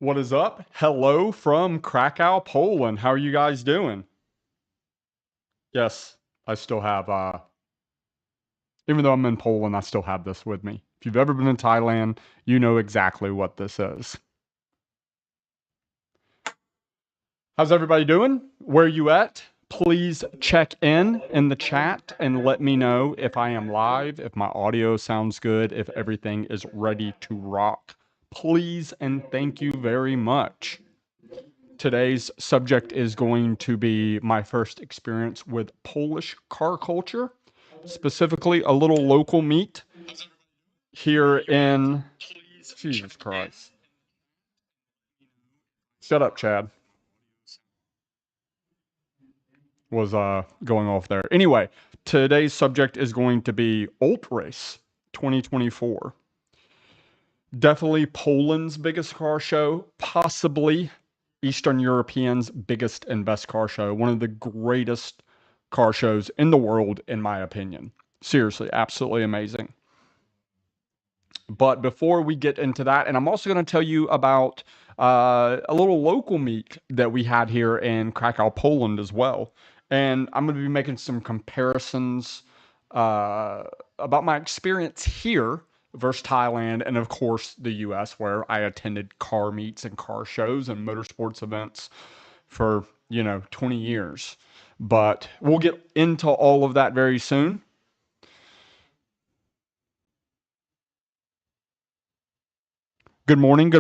What is up? Hello from Krakow, Poland. How are you guys doing? Yes, I still have, even though I'm in Poland, I still have this with me. If you've ever been in Thailand, you know exactly what this is. How's everybody doing? Where you at? Please check in the chat and let me know if I am live, if my audio sounds good, if everything is ready to rock. Please and thank you very much. Today's subject is going to be my first experience with Polish car culture, specifically a little local meet here in. Jesus Christ. Shut up, Chad. Was going off there. Anyway, today's subject is going to be Alt Race 2024. Definitely Poland's biggest car show, possibly Eastern Europeans' biggest and best car show. One of the greatest car shows in the world, in my opinion. Seriously, absolutely amazing. But before we get into that, and I'm also going to tell you about a little local meet that we had here in Krakow, Poland as well. And I'm going to be making some comparisons about my experience here versus Thailand, and of course the US, where I attended car meets and car shows and motorsports events for 20 years. But we'll get into all of that very soon. Good morning,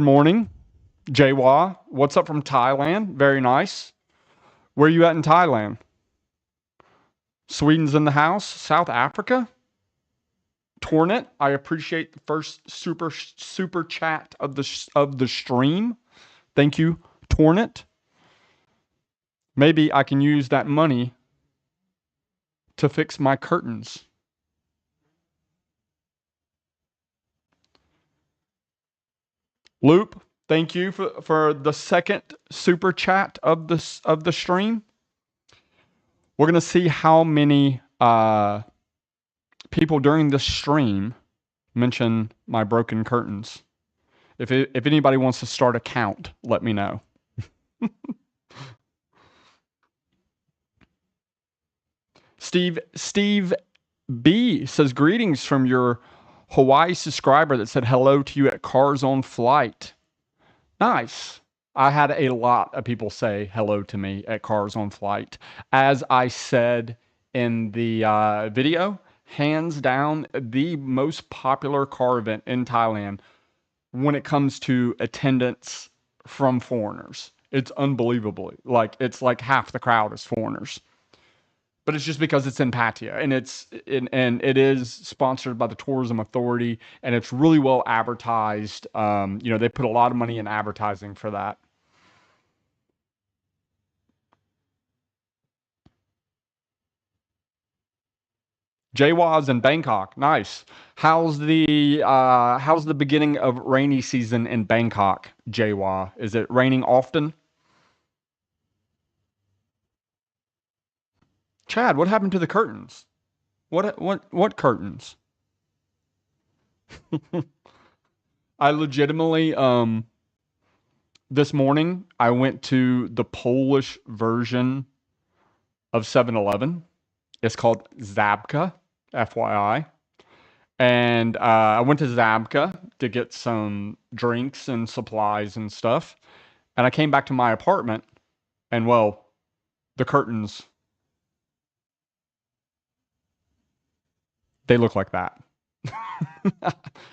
Jawa. What's up from Thailand? Very nice. Where are you at in Thailand? Sweden's in the house. South Africa? Tornit, I appreciate the first super chat of the stream. Thank you, Tornit. Maybe I can use that money to fix my curtains. Loop, thank you for the second super chat of the stream. We're gonna see how many people during the stream mention my broken curtains. If anybody wants to start a count, let me know. Steve B says greetings from your Hawaii subscriber that said hello to you at Cars on Flight. Nice. I had a lot of people say hello to me at Cars on Flight. As I said in the video, hands down, the most popular car event in Thailand when it comes to attendance from foreigners. It's unbelievable. It's like half the crowd is foreigners. But it's just because it's in Pattaya, and it is sponsored by the Tourism Authority, and it's really well advertised. They put a lot of money in advertising for that. Jawa's in Bangkok. Nice. How's the beginning of rainy season in Bangkok, Jawa? Is it raining often? Chad, what happened to the curtains? What curtains? I legitimately this morning I went to the Polish version of 7-Eleven. It's called Zabka, FYI. And I went to Zabka to get some drinks and supplies and stuff. And I came back to my apartment, and well, the curtains, they look like that.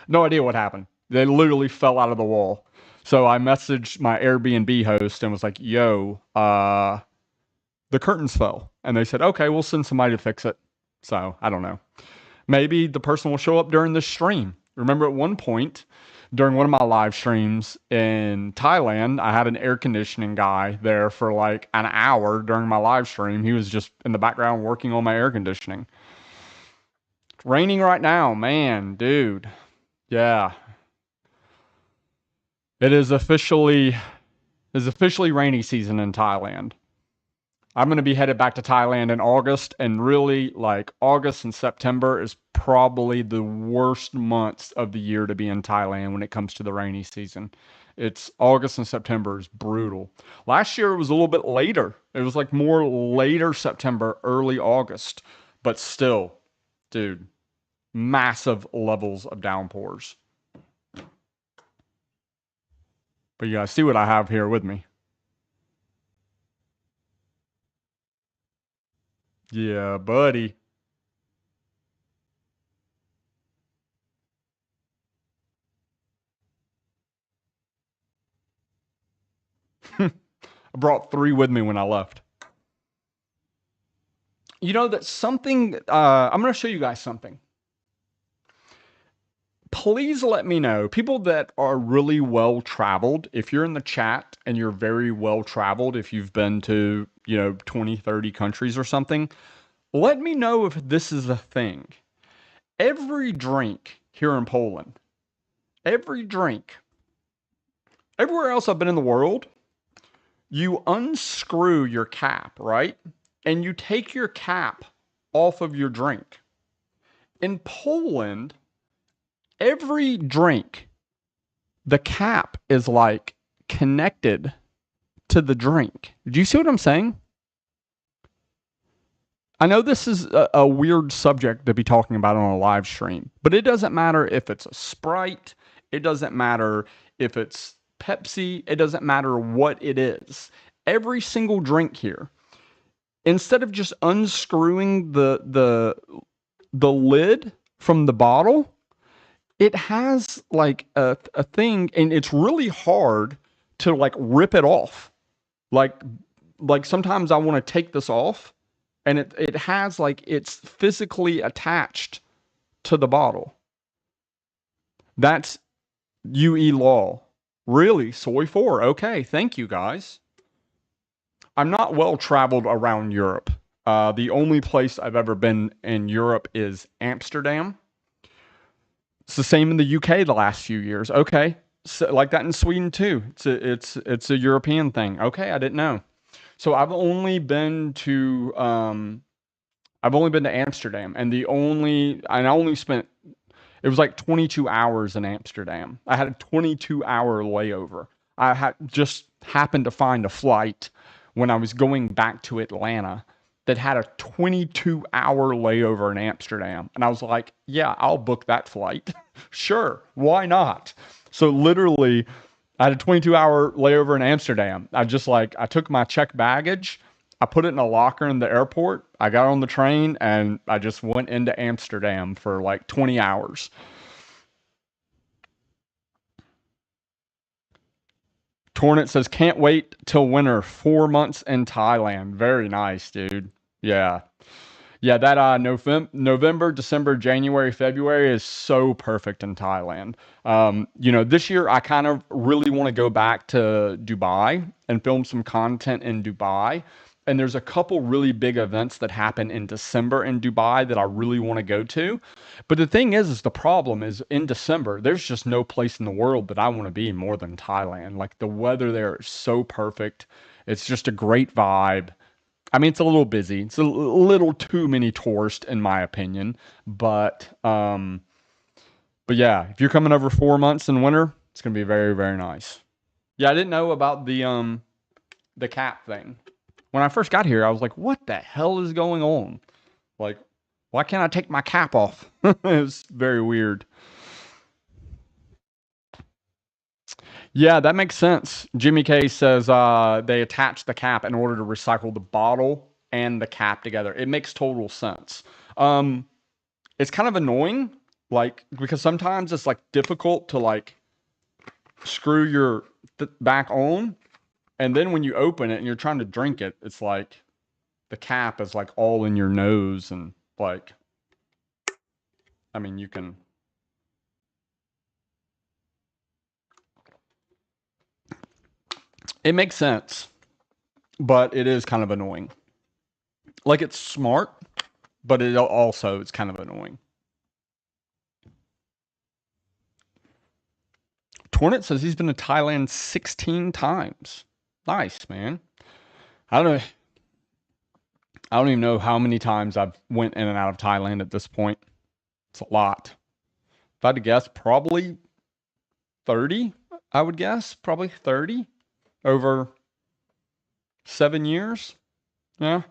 No idea what happened. They literally fell out of the wall. So I messaged my Airbnb host and was like, yo, the curtains fell. And they said, okay, we'll send somebody to fix it. So I don't know. Maybe the person will show up during the stream. Remember at one point during one of my live streams in Thailand, I had an air conditioning guy there for like an hour during my live stream. He was just in the background working on my air conditioning. It's raining right now, man, dude. Yeah. It is officially rainy season in Thailand. I'm going to be headed back to Thailand in August, and really, like, August and September is probably the worst months of the year to be in Thailand when it comes to the rainy season. It's August and September is brutal. Last year it was a little bit later. It was like more later September, early August, but still, dude, massive levels of downpours. But you guys see what I have here with me. Yeah, buddy. I brought 3 with me when I left. You know that something, I'm going to show you guys something. Please let me know, people that are really well traveled, if you're in the chat and you're very well traveled, if you've been to, 20, 30 countries or something, let me know if this is a thing. Every drink here in Poland, every drink, everywhere else I've been in the world, you unscrew your cap, right? And you take your cap off of your drink. In Poland, every drink, the cap is like connected to the drink. Do you see what I'm saying? I know this is a weird subject to be talking about on a live stream, but it doesn't matter if it's a Sprite, it doesn't matter if it's Pepsi, it doesn't matter what it is. Every single drink here, instead of just unscrewing the lid from the bottle, it has like a thing, and it's really hard to like rip it off. Like like sometimes I want to take this off, and it has like it's physically attached to the bottle. That's UE law. Really? Soy 4. Okay, thank you guys. I'm not well traveled around Europe. The only place I've ever been in Europe is Amsterdam. It's the same in the UK the last few years. Okay. So, like that in Sweden too. It's a European thing. Okay, I didn't know. So I've only been to Amsterdam, and I only spent, it was like 22 hours in Amsterdam. I had a 22-hour layover. I had just happened to find a flight when I was going back to Atlanta that had a 22-hour layover in Amsterdam. And I was like, yeah, I'll book that flight. Sure, why not? So literally, I had a 22-hour layover in Amsterdam. I took my checked baggage, I put it in a locker in the airport, I got on the train, and I just went into Amsterdam for like 20 hours. Tornit says, can't wait till winter. 4 months in Thailand. Very nice, dude. Yeah. Yeah, that November, December, January, February is so perfect in Thailand. This year I kind of really want to go back to Dubai and film some content in Dubai. And there's a couple really big events that happen in December in Dubai that I really want to go to. But the thing is the problem is in December, there's just no place in the world that I want to be more than Thailand. Like the weather there is so perfect. It's just a great vibe. I mean, it's a little busy. It's a little too many tourists, in my opinion. But yeah, if you're coming over 4 months in winter, it's gonna be very, very nice. Yeah, I didn't know about the cap thing. When I first got here, I was like, "What the hell is going on? Like, why can't I take my cap off?" It was very weird. Yeah, that makes sense. Jimmy K says they attach the cap in order to recycle the bottle and the cap together. It makes total sense. Um, it's kind of annoying, like because sometimes it's like difficult to like screw your back on, and then when you open it and you're trying to drink it, it's like the cap is like all in your nose and like, I mean, you can. It makes sense, but it is kind of annoying. Like it's smart, but it's kind of annoying. Tornit says he's been to Thailand 16 times. Nice, man. I don't know. I don't even know how many times I've went in and out of Thailand at this point. It's a lot. If I had to guess, probably 30. I would guess probably 30 over 7 years. Yeah.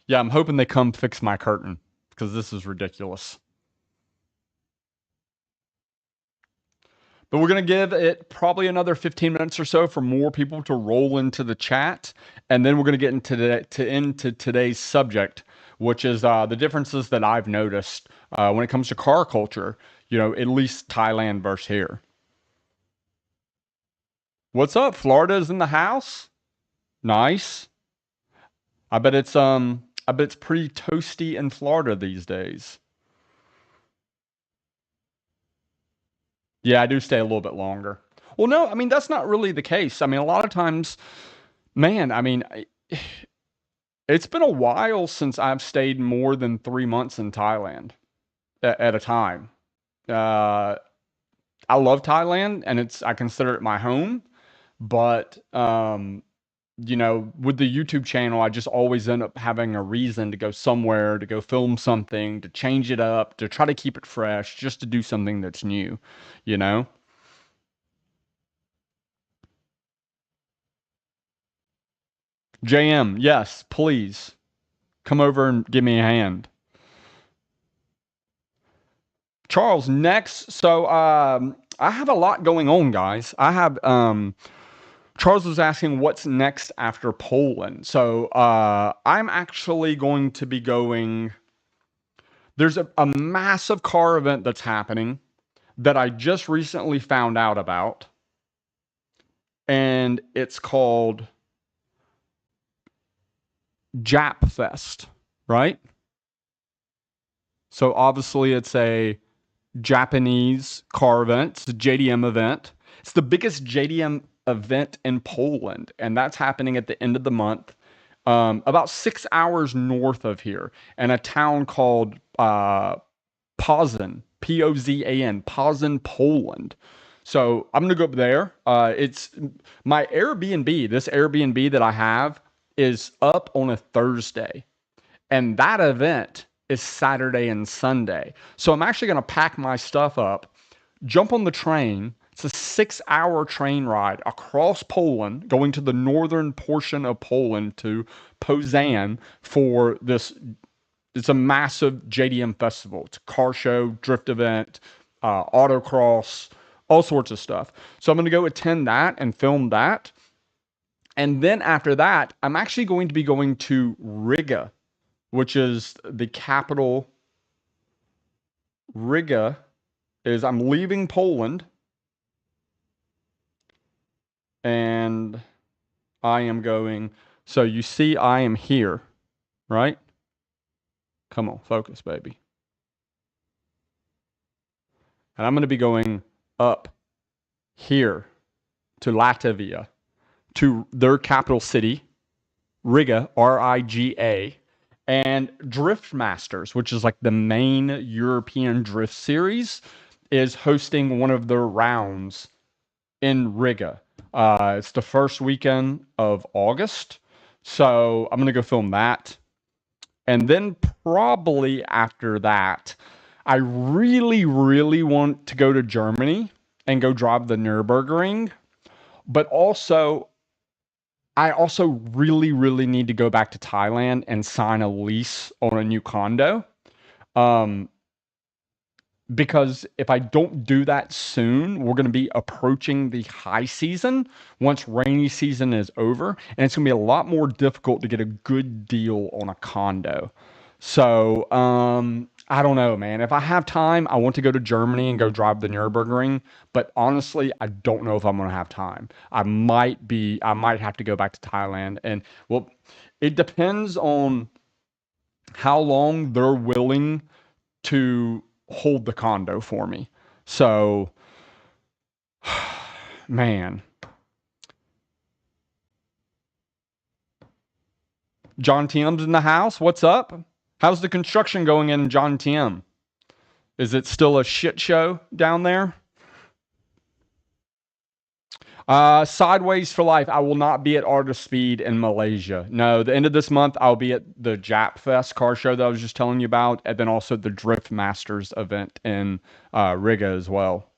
Yeah, I'm hoping they come fix my curtain because this is ridiculous. But we're going to give it probably another 15 minutes or so for more people to roll into the chat. And then we're going to get into today's subject, which is the differences that I've noticed when it comes to car culture, at least Thailand versus here. What's up? Florida's in the house? Nice. I bet it's pretty toasty in Florida these days. Yeah, I do stay a little bit longer. Well, no, I mean that's not really the case. I mean, a lot of times, man, I mean, it's been a while since I've stayed more than 3 months in Thailand at a time. Uh, I love Thailand, and I consider it my home. But with the YouTube channel, I just always end up having a reason to go somewhere, to go film something, to change it up, to try to keep it fresh, just to do something that's new, you know? JM, yes, please come over and give me a hand. Charles, next. So I have a lot going on, guys. I have Charles was asking what's next after Poland. So I'm actually going to be going. There's a massive car event that's happening that I just recently found out about, and it's called Jap Fest, right? So obviously it's a Japanese car event. It's a JDM event. It's the biggest JDM event in Poland, and that's happening at the end of the month, about 6 hours north of here, in a town called Poznań, Pozan, Poznań, Poland. So I'm gonna go up there. It's my Airbnb. This Airbnb that I have is up on a Thursday, and that event is Saturday and Sunday. So I'm actually gonna pack my stuff up, jump on the train. It's a 6 hour train ride across Poland, going to the northern portion of Poland to Poznan for this. It's a massive JDM festival. It's a car show, drift event, autocross, all sorts of stuff. So I'm going to go attend that and film that. And then after that, I'm actually going to be going to Riga, which is the capital. Riga is, I'm leaving Poland and I am going. So you see, I am here, right? Come on, focus, baby. And I'm going to be going up here to Latvia, to their capital city, Riga, Riga, and Drift Masters, which is like the main European drift series, is hosting one of their rounds in Riga. It's the first weekend of August. So I'm going to go film that. And then probably after that, I really, really want to go to Germany and go drive the Nürburgring. But I also really, really need to go back to Thailand and sign a lease on a new condo. Um, because if I don't do that soon, we're going to be approaching the high season once rainy season is over, and it's going to be a lot more difficult to get a good deal on a condo. So, I don't know, man. If I have time, I want to go to Germany and go drive the Nürburgring, but honestly, I don't know if I'm going to have time. I might have to go back to Thailand, and well, it depends on how long they're willing to hold the condo for me. So, man. John Tiem's in the house. What's up? How's the construction going in John Tiem? Is it still a shit show down there? Sideways for life. I will not be at Art of Speed in Malaysia. No, the end of this month, I'll be at the Jap Fest car show that I was just telling you about, and then also the Drift Masters event in Riga as well.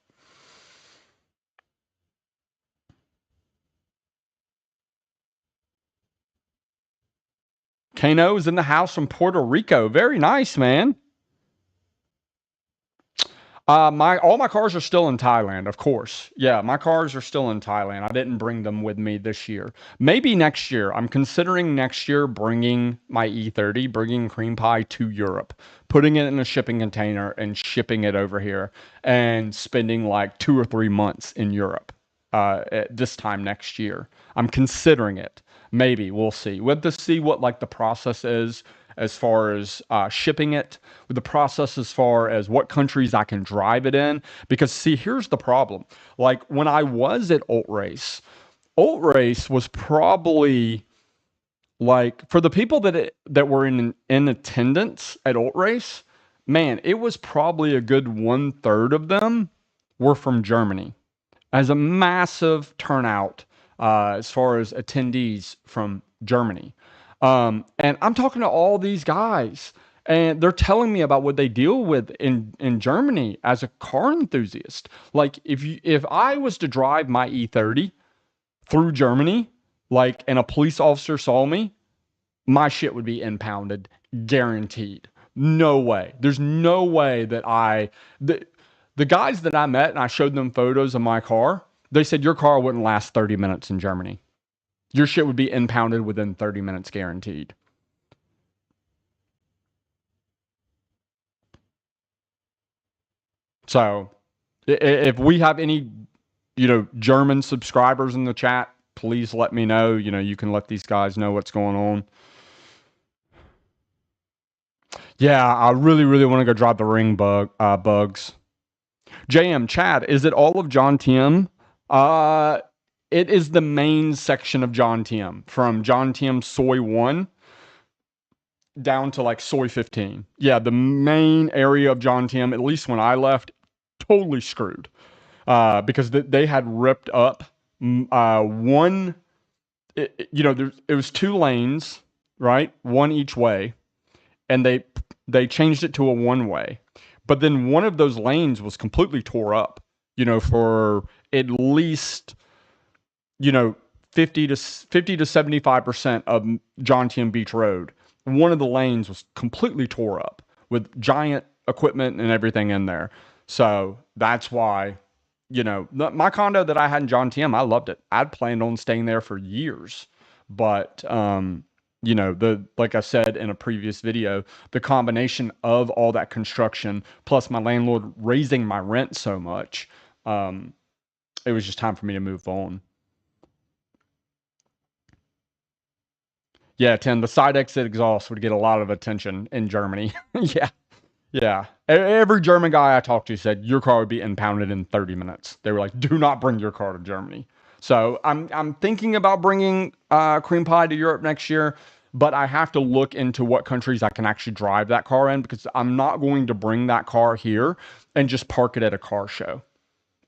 Kano is in the house from Puerto Rico. Very nice, man. My all my cars are still in Thailand, of course. Yeah, my cars are still in Thailand. I didn't bring them with me this year. Maybe next year. I'm considering next year bringing my E30, bringing cream pie to Europe, putting it in a shipping container and shipping it over here, and spending like 2 or 3 months in Europe. At this time next year, I'm considering it. Maybe we'll see. We'll have to see what like the process is as far as shipping it, with the process as far as what countries I can drive it in. Because see, here's the problem. Like when I was at Alt Race was probably like for the people that were in attendance at Alt Race, man, it was probably a good 1/3 of them were from Germany, as a massive turnout as far as attendees from Germany. And I'm talking to all these guys, and they're telling me about what they deal with in Germany as a car enthusiast. Like if I was to drive my E30 through Germany, like and a police officer saw me, my shit would be impounded, guaranteed. No way. There's no way that the guys that I met and I showed them photos of my car, they said your car wouldn't last 30 minutes in Germany. Your shit would be impounded within 30 minutes guaranteed. So if we have any, German subscribers in the chat, please let me know. You can let these guys know what's going on. Yeah, I really, really want to go drive the bugs. JM Chad, is it all of John TM? Uh, it is the main section of John TM from John TM Soy 1 down to like Soy 15. Yeah, the main area of John TM, at least when I left, totally screwed. Because they had ripped up one, it was 2 lanes, right? One each way. And they changed it to a one way. But then one of those lanes was completely tore up, for at least, you know, 50 to 75% of John T. Beach Road. One of the lanes was completely tore up with giant equipment and everything in there. So that's why, my condo that I had in John TM, I loved it. I'd planned on staying there for years. But like I said in a previous video, the combination of all that construction plus my landlord raising my rent so much, it was just time for me to move on. Yeah, Tim, the side exit exhaust would get a lot of attention in Germany. Yeah. Yeah. Every German guy I talked to said your car would be impounded in 30 minutes. They were like, do not bring your car to Germany. So I'm thinking about bringing cream pie to Europe next year, but I have to look into what countries I can actually drive that car in, because I'm not going to bring that car here and just park it at a car show.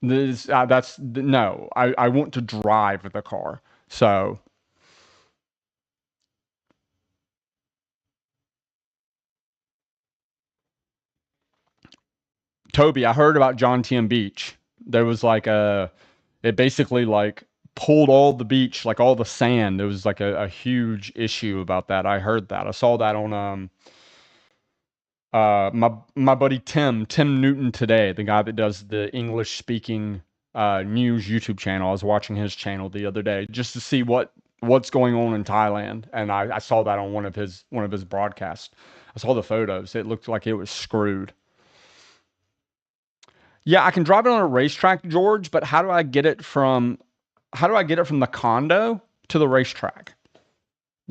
That's no, I want to drive the car. So Toby, I heard about John T. Beach. There was like it basically like pulled all the beach, like all the sand. There was like a huge issue about that. I heard that. I saw that on my buddy Tim Newton today, the guy that does the English speaking news YouTube channel. I was watching his channel the other day just to see what's going on in Thailand, and I saw that on one of his broadcasts. I saw the photos. It looked like it was screwed. Yeah, I can drive it on a racetrack, George, but how do I get it from the condo to the racetrack?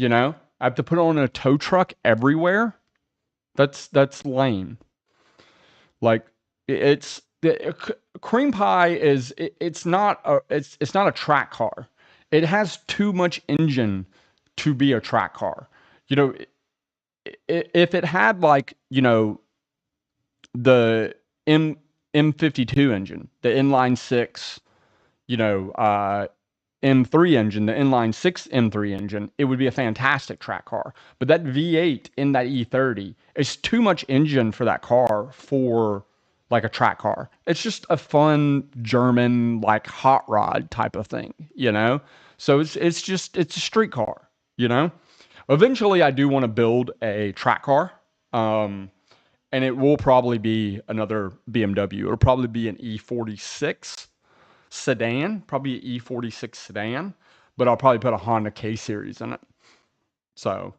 I have to put it on a tow truck everywhere. That's lame. Like it's cream pie is it's not a track car. It has too much engine to be a track car. You know, if it had like, the M M52 engine, the inline six, M3 engine, the inline six M3 engine, it would be a fantastic track car. But that V8 in that E30 is too much engine for that car for like a track car. It's just a fun German like hot rod type of thing, you know? So it's a street car, you know? Eventually I do want to build a track car. Um, and it will probably be another BMW. It'll probably be an E46 sedan, probably an E46 sedan, but I'll probably put a Honda K series in it. So,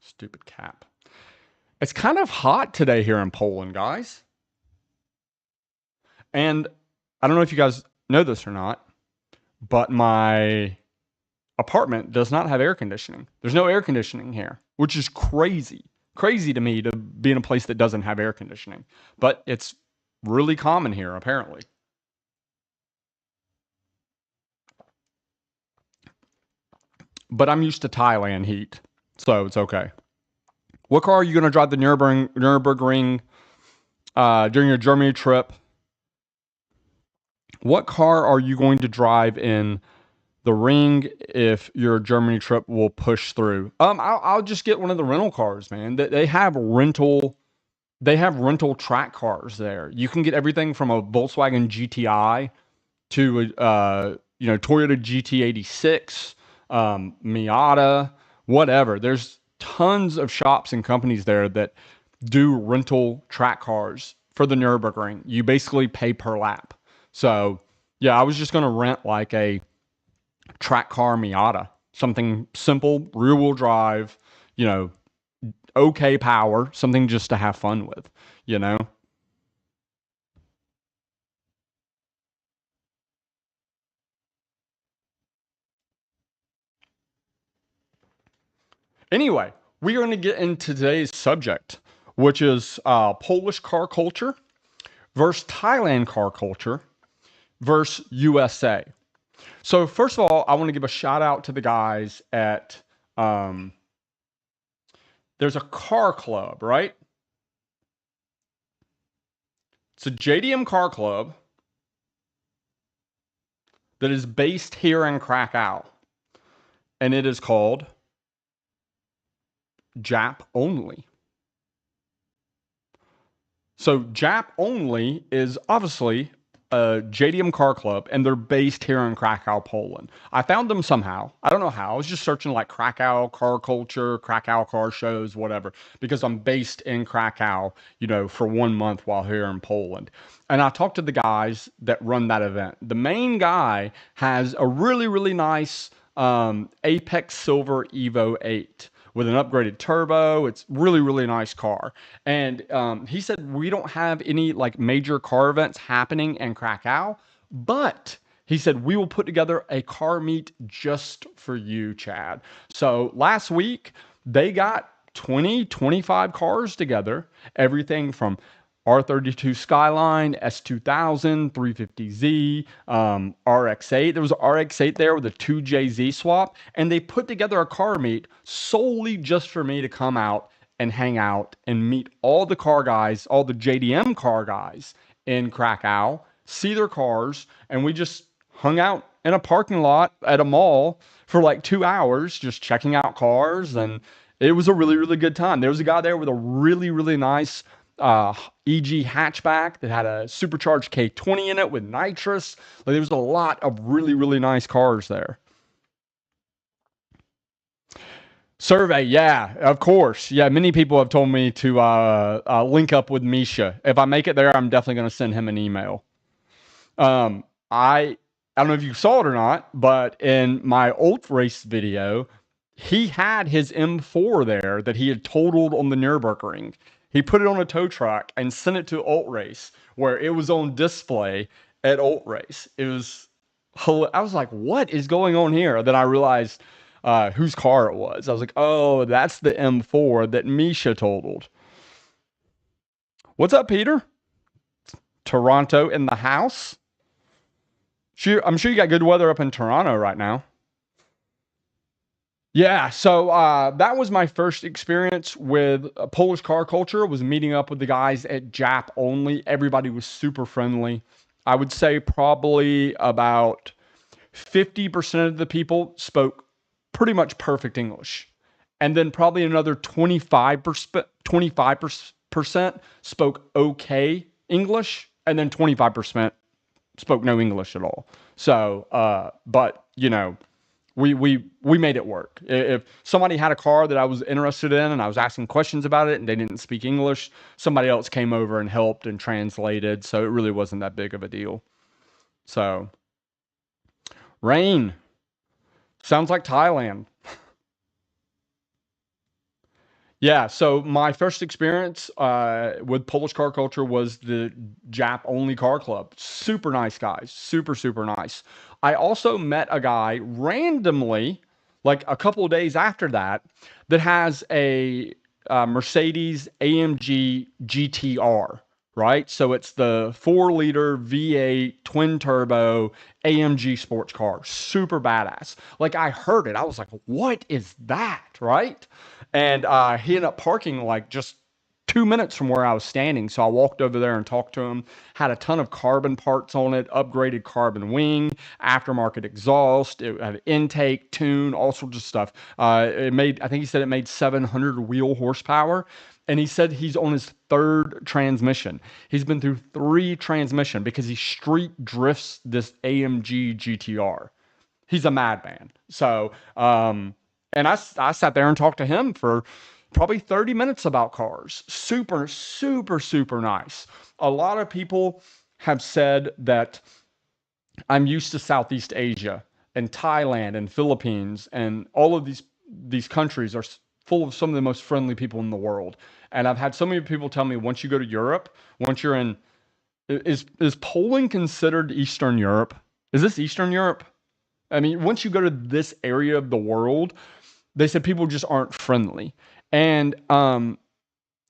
stupid cap. It's kind of hot today here in Poland, guys. And I don't know if you guys know this or not, but my apartment does not have air conditioning. There's no air conditioning here, which is crazy. Crazy to me to be in a place that doesn't have air conditioning. But it's really common here, apparently. But I'm used to Thailand heat, so it's okay. What car are you going to drive the Nürburgring during your Germany trip? What car are you going to drive in the ring if your Germany trip will push through? I'll just get one of the rental cars, man. They have rental. They have rental track cars there. You can get everything from a Volkswagen GTI to Toyota GT86, Miata, whatever. There's tons of shops and companies there that do rental track cars for the Nürburgring. You basically pay per lap. So yeah, I was just gonna rent like a track car Miata, something simple, rear wheel drive, you know, okay power, something just to have fun with, you know. Anyway, we are going to get into today's subject, which is Polish car culture versus Thailand car culture versus USA. So first of all, I want to give a shout out to the guys at um, there's a car club, right? It's a JDM car club that is based here in Krakow, and it is called Jap Only. So Jap Only is obviously a JDM car club, and they're based here in Krakow, Poland. I found them somehow. I don't know how. I was just searching like Krakow car culture, Krakow car shows, whatever, because I'm based in Krakow, for 1 month while here in Poland. And I talked to the guys that run that event. The main guy has a really, really nice Apex Silver Evo 8 with an upgraded turbo. It's really, really nice car. And he said, we don't have any like major car events happening in Krakow, but he said, we will put together a car meet just for you, Chad. So last week, they got 20, 25 cars together, everything from R32 Skyline, S2000, 350Z, RX8. There was an RX8 there with a 2JZ swap, and they put together a car meet solely just for me to come out and hang out and meet all the car guys, all the JDM car guys in Krakow, see their cars, and we just hung out in a parking lot at a mall for like 2 hours, just checking out cars, and it was a really, really good time. There was a guy there with a really, really nice EG hatchback that had a supercharged K20 in it with nitrous. Like there was a lot of really, really nice cars there. Survey, yeah, of course. Yeah, many people have told me to link up with Misha. If I make it there, I'm definitely going to send him an email. Um, I I don't know if you saw it or not, but in my Ult race video, he had his M4 there that he had totaled on the Nürburgring. He put it on a tow truck and sent it to Ult race, where it was on display at Ult race. I was like, what is going on here? Then I realized whose car it was. I was like, oh, that's the M4 that Misha totaled. What's up, Peter? Toronto in the house. Sure, I'm sure you got good weather up in Toronto right now. Yeah, so that was my first experience with Polish car culture. Was meeting up with the guys at Jap Only. Everybody was super friendly. I would say probably about 50% of the people spoke pretty much perfect English. And then probably another 25% spoke okay English. And then 25% spoke no English at all. So, but we made it work. If somebody had a car that I was interested in and I was asking questions about it and they didn't speak English, somebody else came over and helped and translated. So it really wasn't that big of a deal. So, rain sounds like Thailand. Yeah, so my first experience with Polish car culture was the Jap only car club. Super nice guys, super, super nice. I also met a guy randomly, like a couple of days after that, that has a Mercedes AMG GTR, right? So it's the 4-liter V8 twin turbo AMG sports car. Super badass. Like I heard it, I was like, what is that, right? And he ended up parking like just 2 minutes from where I was standing. So I walked over there and talked to him. Had a ton of carbon parts on it, upgraded carbon wing, aftermarket exhaust, it had intake, tune, all sorts of stuff. I think he said it made 700 wheel horsepower. And he said he's on his third transmission. He's been through 3 transmission because he street drifts this AMG GTR. He's a madman. So, and I sat there and talked to him for probably 30 minutes about cars. Super, super, super nice. A lot of people have said that I'm used to Southeast Asia and Thailand and Philippines and all of these countries are full of some of the most friendly people in the world. And I've had so many people tell me once you go to Europe, once you're in is Poland considered Eastern Europe? Is this Eastern Europe? I mean, once you go to this area of the world, they said people just aren't friendly. And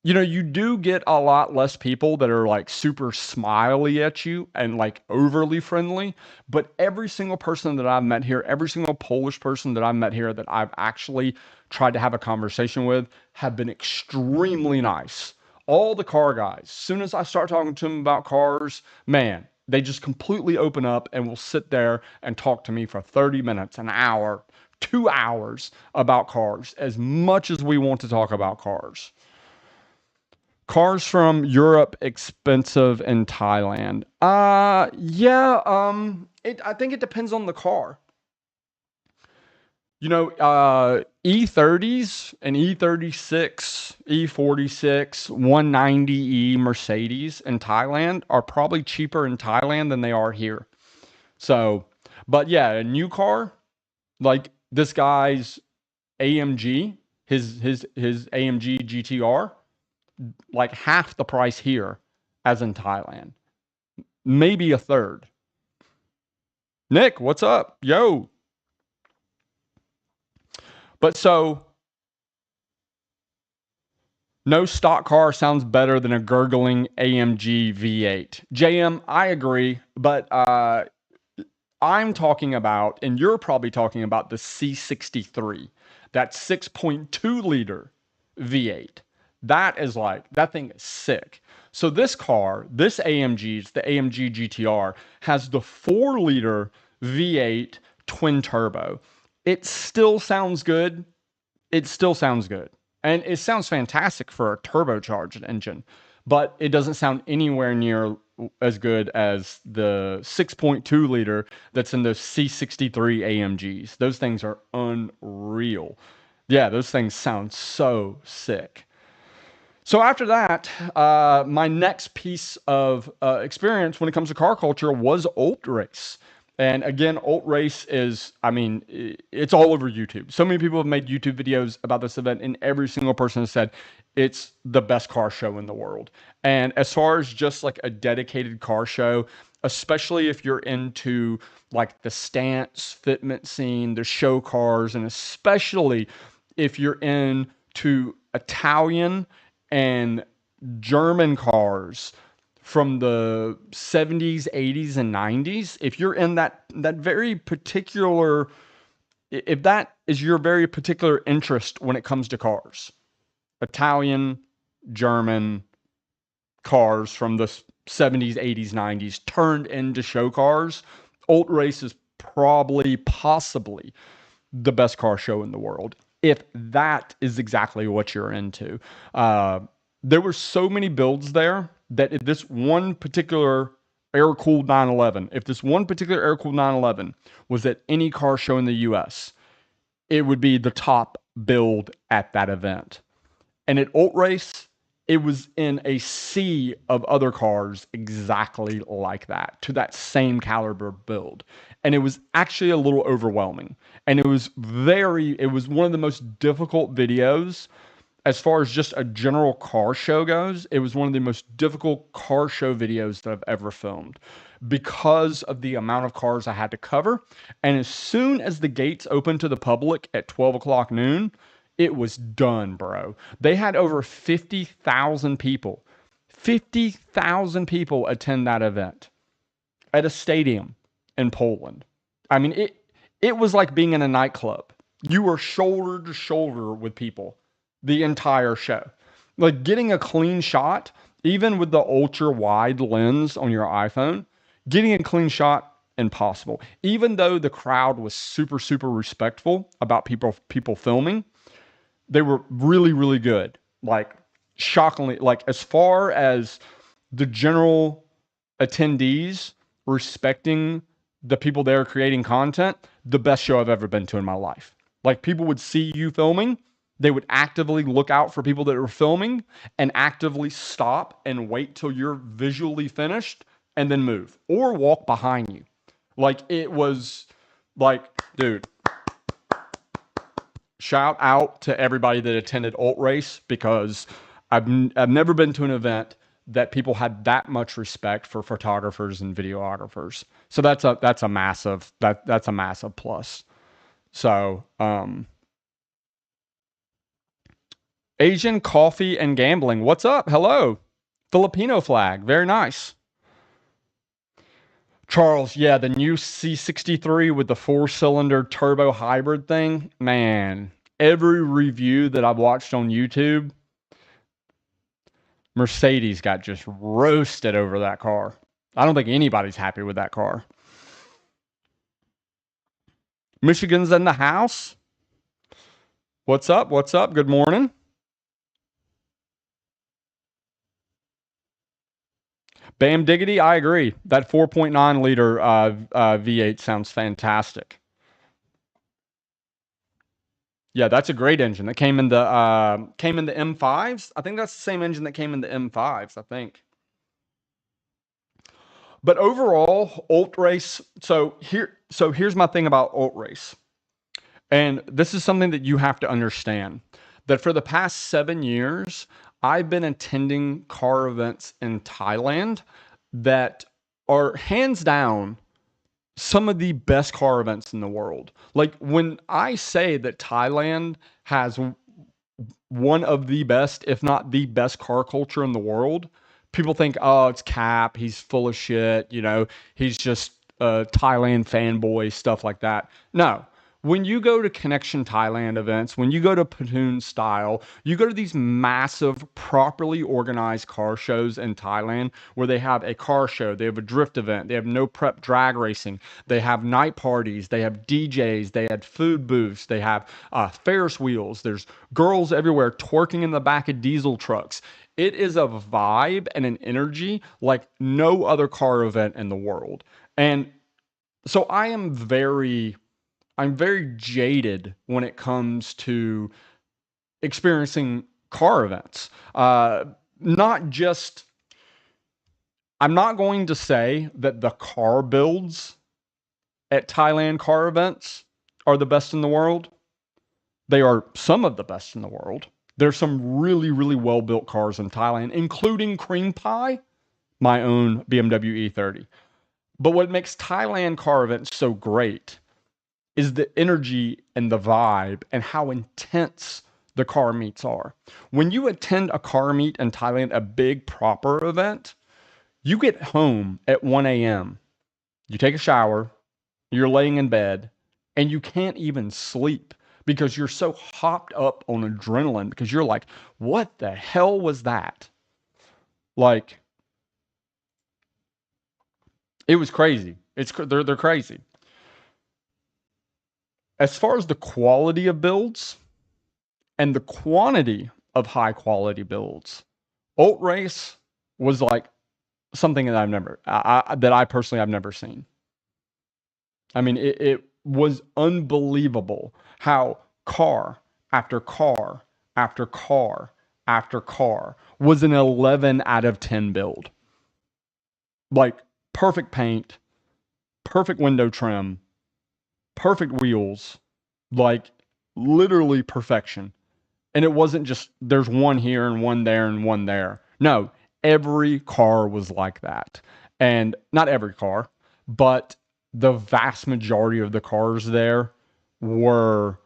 you do get a lot less people that are like super smiley at you and like overly friendly. But every single person that I've met here, every single Polish person that I've met here that I've actually tried to have a conversation with have been extremely nice. All the car guys, as soon as I start talking to them about cars, man, they just completely open up and will sit there and talk to me for 30 minutes, an hour, 2 hours about cars, as much as we want to talk about cars. Cars from Europe expensive in Thailand. Yeah, I think it depends on the car. E30s and E36, E46, 190E Mercedes in Thailand are probably cheaper in Thailand than they are here. So, but yeah, a new car like this guy's AMG, his AMG GTR, like half the price here as in Thailand. Maybe a third. Nick, what's up? Yo. But so no stock car sounds better than a gurgling AMG V8. JM, I agree, but I'm talking about, and you're probably talking about the C63, that 6.2 liter V8. That is like, that thing is sick. So this car, this AMG's, the AMG GTR, has the 4 liter V8 twin turbo. It still sounds good. It still sounds good. And it sounds fantastic for a turbocharged engine, but it doesn't sound anywhere near as good as the 6.2 liter that's in the C63 AMGs. Those things are unreal. Yeah, those things sound so sick. So after that, my next piece of experience when it comes to car culture was Alt Race. And again, Alt Race is, I mean, it's all over YouTube. So many people have made YouTube videos about this event, and every single person has said it's the best car show in the world. And as far as just like a dedicated car show, especially if you're into like the stance fitment scene, the show cars, and especially if you're into Italian and German cars from the 70s, 80s, and 90s, if you're in that very particular, if that is your very particular interest when it comes to cars. Italian, German cars from the 70s, 80s, 90s turned into show cars. Alt Race is probably, possibly the best car show in the world, if that is exactly what you're into. There were so many builds there that if this one particular air-cooled 911, if this one particular air-cooled 911 was at any car show in the US, it would be the top build at that event. And at Alt Race, it was in a sea of other cars exactly like that, to that same caliber build. And it was actually a little overwhelming. And it was one of the most difficult videos as far as just a general car show goes. It was one of the most difficult car show videos that I've ever filmed because of the amount of cars I had to cover. And as soon as the gates opened to the public at 12 o'clock noon, it was done, bro. They had over 50,000 people. 50,000 people attend that event at a stadium in Poland. I mean, it was like being in a nightclub. You were shoulder to shoulder with people the entire show. Like getting a clean shot, even with the ultra wide lens on your iPhone, getting a clean shot, impossible. Even though the crowd was super, super respectful about people filming, they were really, really good. Like shockingly, like as far as the general attendees respecting the people there creating content, the best show I've ever been to in my life. Like people would see you filming, they would actively look out for people that are filming and actively stop and wait till you're visually finished and then move or walk behind you. Like it was like, dude, shout out to everybody that attended Alt Race because I've never been to an event that people had that much respect for photographers and videographers. So that's a massive plus. So Asian coffee and gambling. What's up? Hello. Filipino flag. Very nice. Charles, yeah, the new C63 with the 4-cylinder turbo hybrid thing. Man, every review that I've watched on YouTube, Mercedes got just roasted over that car. I don't think anybody's happy with that car. Michigan's in the house. What's up? What's up? Good morning. Bam Diggity, I agree. That 4.9 liter V8 sounds fantastic. Yeah, that's a great engine. That came in the M5s. I think that's the same engine that came in the M5s, I think. But overall, Alt Race, so here's my thing about Alt Race. And this is something that you have to understand, that for the past 7 years, I've been attending car events in Thailand that are hands down some of the best car events in the world. Like when I say that Thailand has one of the best, if not the best car culture in the world, people think, oh, it's cap. He's full of shit. You know, he's just a Thailand fanboy, stuff like that. No. When you go to Connection Thailand events, when you go to Platoon Style, you go to these massive, properly organized car shows in Thailand where they have a car show, they have a drift event, they have no prep drag racing, they have night parties, they have DJs, they had food booths, they have Ferris wheels, there's girls everywhere twerking in the back of diesel trucks. It is a vibe and an energy like no other car event in the world. And so I'm very jaded when it comes to experiencing car events. Not just, I'm not going to say that the car builds at Thailand car events are the best in the world. They are some of the best in the world. There's some really, really well-built cars in Thailand, including Cream Pie, my own BMW E30. But what makes Thailand car events so great is the energy and the vibe and how intense the car meets are. When you attend a car meet in Thailand, a big proper event, you get home at 1 a.m. You take a shower, you're laying in bed, and you can't even sleep because you're so hopped up on adrenaline because you're like, what the hell was that? Like, it was crazy. They're crazy. As far as the quality of builds and the quantity of high quality builds, Alt Race was like something that I personally I've never seen. I mean, it was unbelievable how car after car after car after car was an 11 out of 10 build. Like perfect paint, perfect window trim, perfect wheels, like literally perfection. And it wasn't just there's one here and one there and one there. No, every car was like that. And not every car, but the vast majority of the cars there were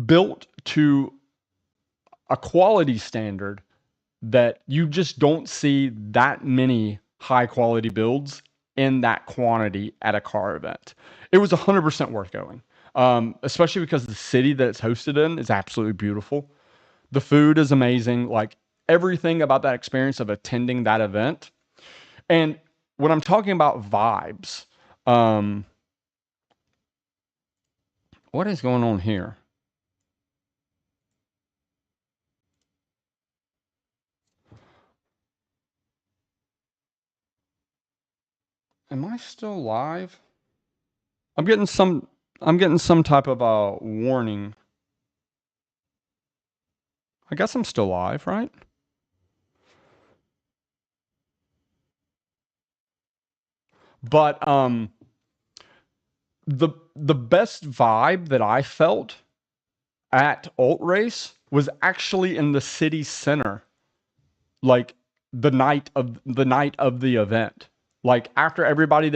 built to a quality standard that you just don't see that many high quality builds in that quantity at a car event. It was 100% worth going, especially because the city that it's hosted in is absolutely beautiful. The food is amazing. Like everything about that experience of attending that event. And when I'm talking about vibes, um, what is going on here? Am I still live? I'm getting some. I'm getting some type of a warning. I guess I'm still live, right? But the best vibe that I felt at Alt Race was actually in the city center, like the night of the event. Like after everybody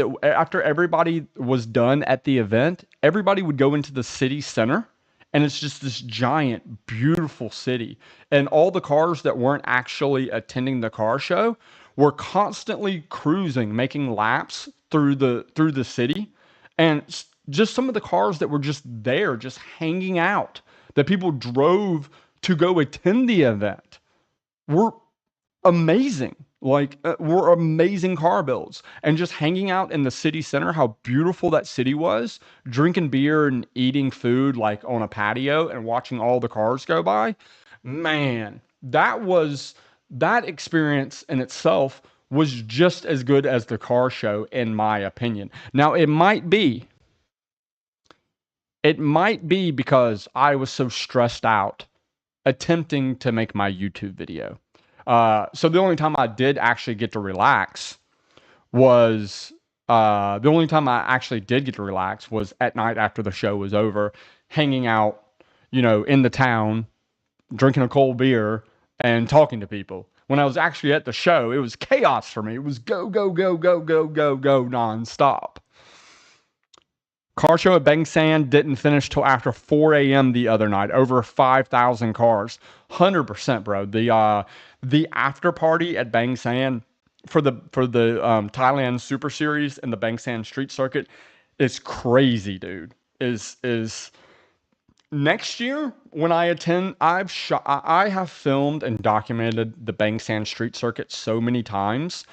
was done at the event, everybody would go into the city center, and it's just this giant, beautiful city. And all the cars that weren't actually attending the car show were constantly cruising, making laps through the city, and just some of the cars that were just there, just hanging out, that people drove to go attend the event, were amazing. Like were amazing car builds, and just hanging out in the city center, how beautiful that city was, drinking beer and eating food like on a patio and watching all the cars go by. Man, that experience in itself was just as good as the car show, in my opinion. Now, it might be because I was so stressed out attempting to make my YouTube video. So the only time I did actually get to relax was the only time I actually did get to relax was at night after the show was over, hanging out, in the town, drinking a cold beer and talking to people. When I was actually at the show, it was chaos for me. It was go, go, go, go, go, go, go nonstop. Car show at Bang Sand didn't finish till after 4 a.m. the other night. Over 5,000 cars, 100%, bro. The after party at Bang Sand for the Thailand Super Series and the Bang Sand Street Circuit is crazy, dude. Is next year when I attend, I have filmed and documented the Bang Sand Street Circuit so many times.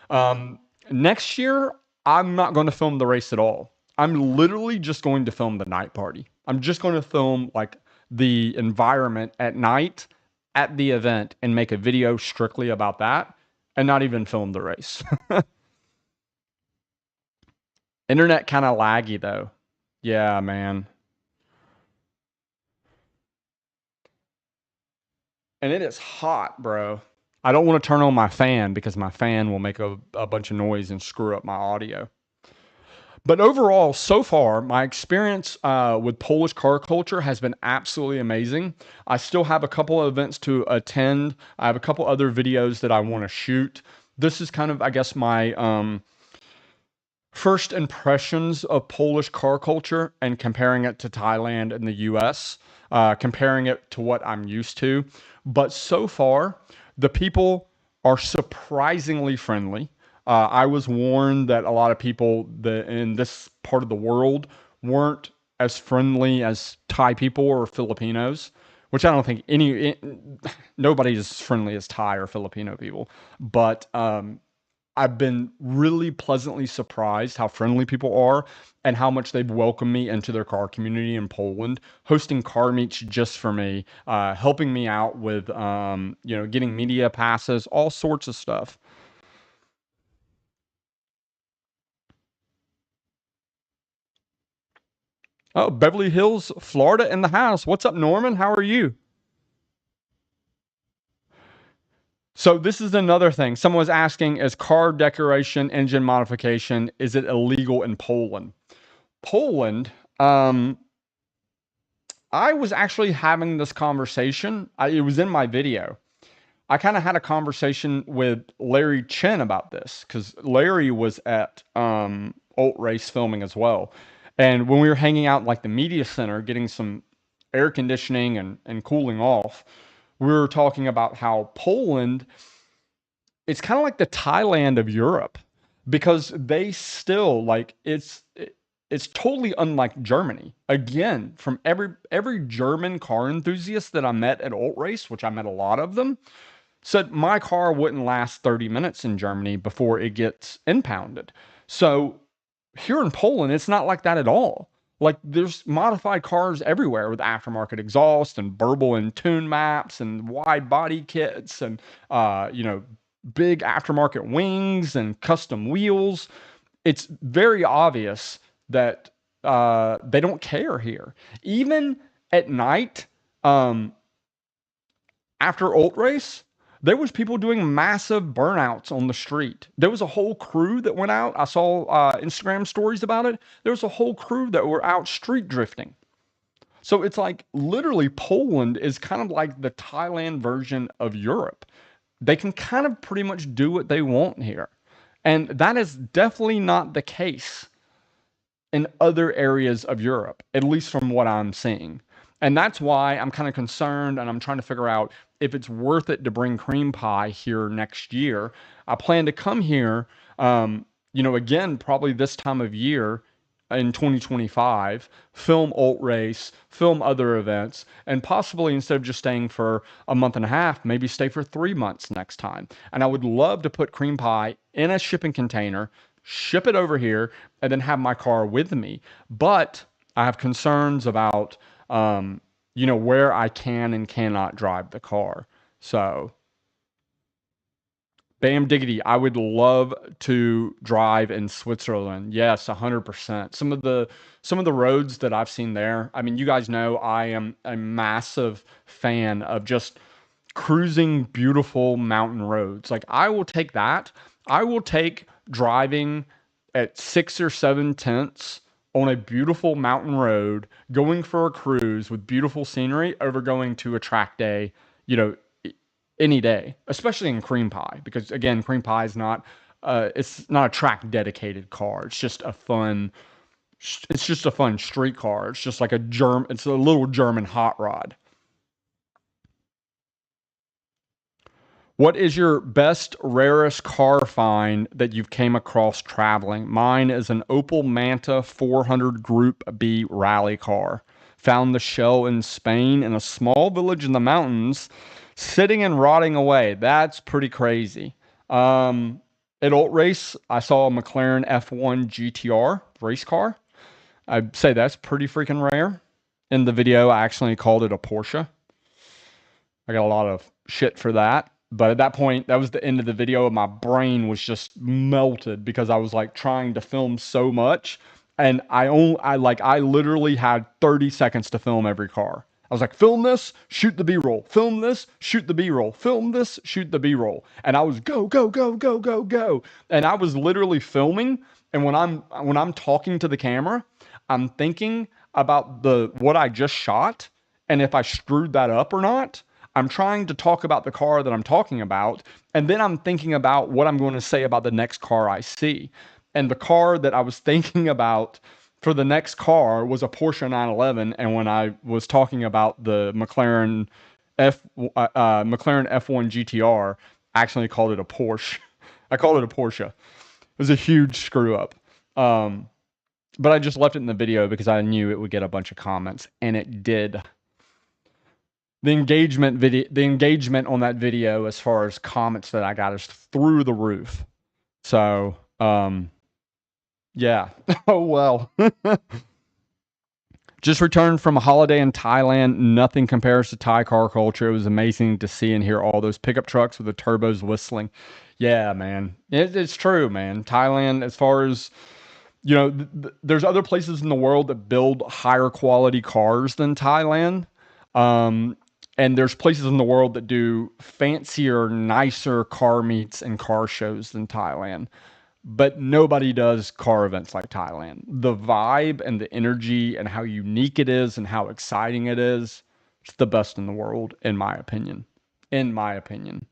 Um, Next year, I'm not going to film the race at all. I'm literally just going to film the night party. I'm just going to film like the environment at night at the event and make a video strictly about that and not even film the race. Internet kind of laggy though. Yeah, man. And it is hot, bro. I don't want to turn on my fan because my fan will make a bunch of noise and screw up my audio. But overall, so far, my experience with Polish car culture has been absolutely amazing. I still have a couple of events to attend. I have a couple other videos that I want to shoot. This is kind of, I guess, my first impressions of Polish car culture and comparing it to Thailand and the US, comparing it to what I'm used to. But so far, the people are surprisingly friendly. I was warned that a lot of people in this part of the world weren't as friendly as Thai people or Filipinos, which I don't think nobody's as friendly as Thai or Filipino people. But I've been really pleasantly surprised how friendly people are and how much they've welcomed me into their car community in Poland, hosting car meets just for me, helping me out with, getting media passes, all sorts of stuff. Oh, Beverly Hills, Florida in the house. What's up, Norman? How are you? So this is another thing. Someone was asking, is car decoration, engine modification, is it illegal in Poland? Poland, um, I was actually having this conversation. It was in my video. I kind of had a conversation with Larry Chen about this because Larry was at Alt Race filming as well. And when we were hanging out in like the media center, getting some air conditioning and cooling off, we were talking about how Poland, it's kind of like the Thailand of Europe because they still like it's totally unlike Germany. Again, from every German car enthusiast that I met at Alt Race, which I met a lot of them, said my car wouldn't last 30 minutes in Germany before it gets impounded. So here in Poland, it's not like that at all. Like there's modified cars everywhere with aftermarket exhaust and burble and tune maps and wide body kits and big aftermarket wings and custom wheels. It's very obvious that they don't care here. Even at night, um, after Alt Race, there was people doing massive burnouts on the street. There was a whole crew that went out. I saw Instagram stories about it. There was a whole crew that were out street drifting. So it's like literally Poland is kind of like the Thailand version of Europe. They can kind of pretty much do what they want here. And that is definitely not the case in other areas of Europe, at least from what I'm seeing. And that's why I'm kind of concerned and I'm trying to figure out if it's worth it to bring cream pie here next year. I plan to come here, again, probably this time of year in 2025, film Alt Race, film other events, and possibly instead of just staying for a month and a half, maybe stay for 3 months next time. And I would love to put cream pie in a shipping container, ship it over here, and then have my car with me. But I have concerns about, where I can and cannot drive the car. So, Bam Diggity, I would love to drive in Switzerland. Yes, 100%. Some of the roads that I've seen there. I mean, you guys know I am a massive fan of just cruising beautiful mountain roads. Like I will take that. I will take driving at 6 or 7 tenths on a beautiful mountain road, going for a cruise with beautiful scenery over going to a track day, you know, any day, especially in cream pie, because again, cream pie is not, it's not a track dedicated car. It's just a fun street car. It's just like it's a little German hot rod. What is your best, rarest car find that you've came across traveling? Mine is an Opel Manta 400 Group B rally car. Found the shell in Spain in a small village in the mountains, sitting and rotting away. That's pretty crazy. At Alt Race, I saw a McLaren F1 GTR race car. I'd say that's pretty freaking rare. In the video, I actually called it a Porsche. I got a lot of shit for that. But at that point, that was the end of the video. My brain was just melted because I was like trying to film so much. And I literally had 30 seconds to film every car. I was like, film this, shoot the B-roll, film this, shoot the B-roll, film this, shoot the B-roll. And I was go, go, go, go, go, go. And I was literally filming. And when I'm talking to the camera, I'm thinking about what I just shot and if I screwed that up or not. I'm trying to talk about the car that I'm talking about, and then I'm thinking about what I'm going to say about the next car I see. And the car that I was thinking about for the next car was a Porsche 911. And when I was talking about the McLaren F1 GTR, I actually called it a Porsche. I called it a Porsche. It was a huge screw up. Um, But I just left it in the video because I knew it would get a bunch of comments, and it did. The engagement on that video as far as comments that I got is through the roof. So, yeah. Oh well. Just returned from a holiday in Thailand. Nothing compares to Thai car culture. It was amazing to see and hear all those pickup trucks with the turbos whistling. Yeah, man. It's true, man. Thailand, as far as, there's other places in the world that build higher quality cars than Thailand. And there's places in the world that do fancier, nicer car meets and car shows than Thailand. But nobody does car events like Thailand. The vibe and the energy and how unique it is and how exciting it is, it's the best in the world, in my opinion. In my opinion.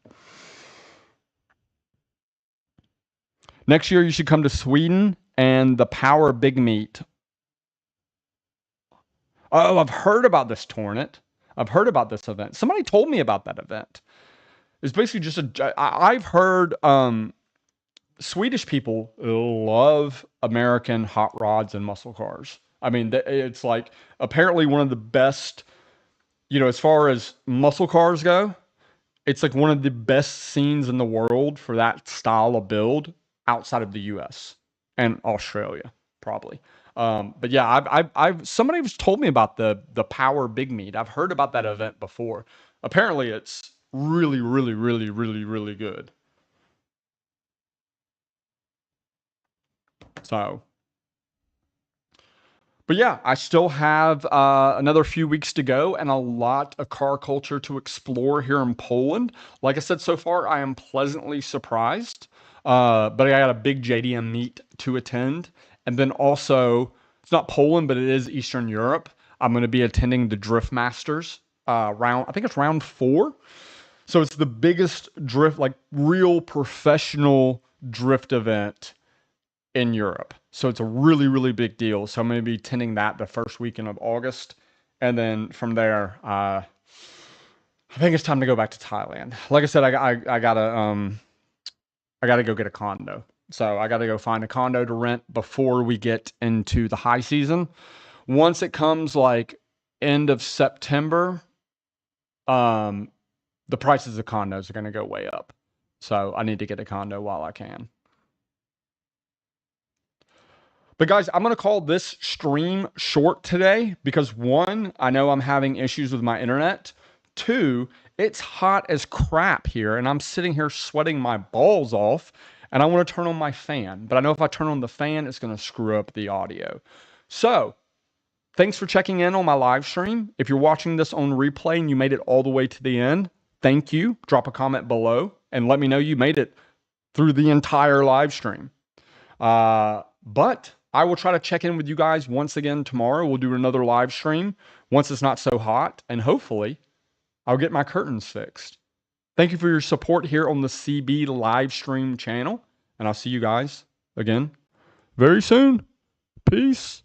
Next year, you should come to Sweden and the Power Big Meet. Oh, I've heard about this tournament. I've heard about this event. Somebody told me about that event. It's basically just I've heard Swedish people love American hot rods and muscle cars. I mean, it's like apparently one of the best, as far as muscle cars go, it's like one of the best scenes in the world for that style of build outside of the US and Australia, probably. But yeah, somebody was told me about the Power Big Meet. I've heard about that event before. Apparently it's really, really, really, really, really good. So, but yeah, I still have another few weeks to go and a lot of car culture to explore here in Poland. Like I said, so far I am pleasantly surprised. But I got a big JDM meet to attend, and then also it's not Poland, but it is Eastern Europe. I'm going to be attending the Drift Masters round. I think it's round 4. So it's the biggest drift, like real professional drift event in Europe. So it's a really, really big deal. So I'm going to be attending that the first weekend of August. And then from there, I think it's time to go back to Thailand. Like I said, I gotta go get a condo. So I gotta go find a condo to rent before we get into the high season. Once it comes like end of September, the prices of condos are gonna go way up. So I need to get a condo while I can. But guys, I'm going to call this stream short today because 1, I know I'm having issues with my internet. 2, it's hot as crap here and I'm sitting here sweating my balls off and I want to turn on my fan. But I know if I turn on the fan, it's going to screw up the audio. So thanks for checking in on my live stream. If you're watching this on replay and you made it all the way to the end, thank you. Drop a comment below and let me know you made it through the entire live stream. But I will try to check in with you guys once again tomorrow. We'll do another live stream once it's not so hot, and hopefully I'll get my curtains fixed. Thank you for your support here on the CB live stream channel, and I'll see you guys again very soon. Peace.